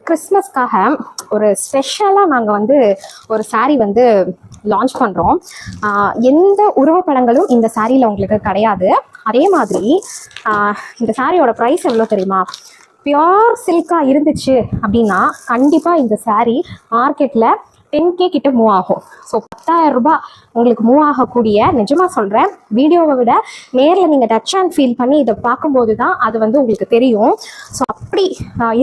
கிறிஸ்மஸ்க்காக ஒரு ஸ்பெஷலாக நாங்கள் வந்து ஒரு சாரீ வந்து லான்ச் பண்ணுறோம். எந்த உருவப்படங்களும் இந்த சாரியில் உங்களுக்கு கிடையாது. அதே மாதிரி இந்த சாரியோட ப்ரைஸ் எவ்வளோ தெரியுமா? பியோர் சில்காக இருந்துச்சு அப்படின்னா கண்டிப்பாக இந்த சாரீ மார்க்கெட்டில் 10K கிட்ட மூவ் ஆகும். ஸோ 10,000 ரூபாய் உங்களுக்கு மூவ் ஆகக்கூடிய, நிஜமாக சொல்கிறேன், வீடியோவை விட நேரில் நீங்கள் டச் அண்ட் ஃபீல் பண்ணி இதை பார்க்கும்போது தான் அது வந்து உங்களுக்கு தெரியும். ஸோ அப்படி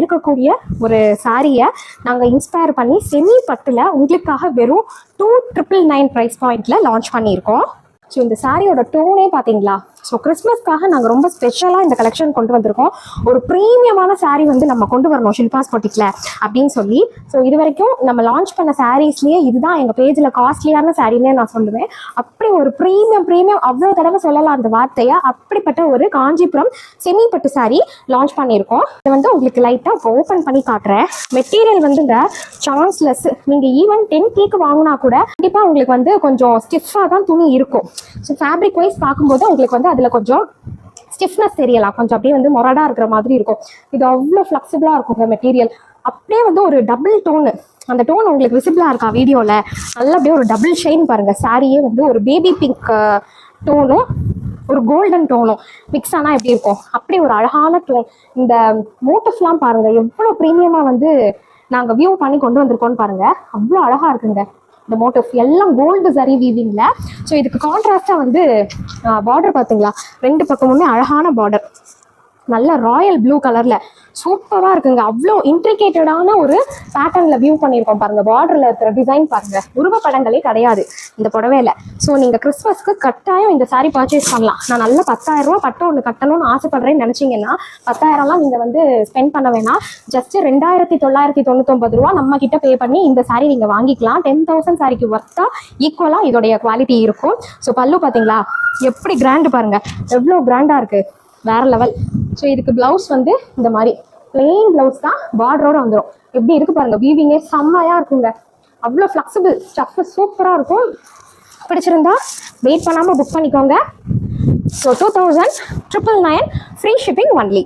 இருக்கக்கூடிய ஒரு சாரியை நாங்கள் இன்ஸ்பயர் பண்ணி செமி பட்டில் உங்களுக்காக வெறும் 2,999 ப்ரைஸ் பாயிண்டில் லான்ச் பண்ணியிருக்கோம். ஸோ இந்த சாரியோட டோனே பார்த்தீங்களா? ஸோ கிறிஸ்மஸ்க்காக நாங்கள் ரொம்ப ஸ்பெஷலாக இந்த கலெக்ஷன் கொண்டு வந்திருக்கோம். ஒரு ப்ரீமியமான சாரீ வந்து நம்ம கொண்டு வரணும் ஷில்பாஸ் பொட்டிக்கில் அப்படின்னு சொல்லி. ஸோ இது வரைக்கும் நம்ம லான்ச் பண்ண சாரீஸ்லேயே இதுதான் எங்கள் பேஜில் காஸ்ட்லியான சாரீன்னே நான் சொல்லுவேன். அப்படி ஒரு ப்ரீமியம் அவ்வளோ தடவை சொல்லலாம் அந்த வார்த்தையை. அப்படிப்பட்ட ஒரு காஞ்சிபுரம் செமி பட்டு சாரீ லான்ச் பண்ணியிருக்கோம். இதை வந்து உங்களுக்கு லைட்டாக ஓப்பன் பண்ணி காட்டுறேன். மெட்டீரியல் வந்து இந்த சான்ஸ்லெஸ். நீங்கள் ஈவன் 10Kக்கு வாங்கினா கூட கண்டிப்பாக உங்களுக்கு வந்து கொஞ்சம் ஸ்டிஃபாக தான் துணி இருக்கும். ஸோ ஃபேப்ரிக் வைஸ் பார்க்கும்போது உங்களுக்கு வந்து அதில் கொஞ்சம் ஸ்டிஃப்னஸ் தெரியலாம், கொஞ்சம் அப்படியே வந்து மொரடாக இருக்கிற மாதிரி இருக்கும். இது அவ்வளோ ஃப்ளெக்சிபிளாக இருக்குங்க மெட்டீரியல். அப்படியே வந்து ஒரு டபுள் டோனு, அந்த டோன் உங்களுக்கு விசிபிளாக இருக்கா வீடியோவில்? நல்லா அப்படியே ஒரு டபுள் ஷைன் பாருங்கள். சாரியே வந்து ஒரு பேபி பிங்க் டோனும் ஒரு கோல்டன் டோனும் மிக்ஸ் ஆனால் எப்படி இருக்கும், அப்படி ஒரு அழகான டோன். இந்த மோட்டிவ்ஸ்லாம் பாருங்கள் எவ்வளோ ப்ரீமியமாக வந்து நாங்கள் வியூ பண்ணி கொண்டு வந்திருக்கோன்னு பாருங்கள். அவ்வளோ அழகாக இருக்குங்க இந்த மோட்டிவ் எல்லாம் கோல்டு சரி வீவிங்கில். ஸோ இதுக்கு கான்ட்ராஸ்டாக வந்து பார்டர் பார்த்தீங்களா? 2 பக்கமுமே அழகான பார்டர், நல்ல ராயல் ப்ளூ கலரில் சூப்பராக இருக்குங்க. அவ்வளோ இன்ட்ரிகேட்டடான ஒரு பேட்டர்னில் வியூ பண்ணியிருக்கோம் பாருங்கள். பார்டரில் இருக்கிற டிசைன் பாருங்கள், உருவப்படங்களே கிடையாது இந்த புடவையில். ஸோ நீங்கள் கிறிஸ்மஸ்க்கு கட்டாயம் இந்த சாரீ பர்ச்சேஸ் பண்ணலாம். நான் நல்ல 10,000 ரூபா பட்டு ஒன்று கட்டணும்னு ஆசைப்படுறேன்னு நினச்சிங்கன்னா 10,000லாம் நீங்கள் வந்து ஸ்பெண்ட் பண்ண வேணாம். ஜஸ்ட்டு 2,999 ரூபா நம்ம கிட்ட பே பண்ணி இந்த சாரீ நீங்கள் வாங்கிக்கலாம். 10,000 சாரிக்கு ஒர்த்தாக ஈக்குவலாக இதோடைய குவாலிட்டி இருக்கும். ஸோ பல்லு பார்த்தீங்களா எப்படி கிராண்டு பாருங்கள், எவ்வளோ கிராண்டாக இருக்குது, வேறு லெவல். ஸோ இதுக்கு ப்ளவுஸ் வந்து இந்த மாதிரி பிளெயின் ப்ளவுஸ் தான், பார்டரோடு வந்துடும். எப்படி இருக்குது பாருங்கள், வீவிங்கே செம்மையாக இருக்குங்க. அவ்வளோ ஃப்ளெக்சிபிள் ஸ்டஃப், சூப்பராக இருக்கும். பிடிச்சிருந்தா வெயிட் பண்ணாமல் புக் பண்ணிக்கோங்க. So 2,999 free shipping only.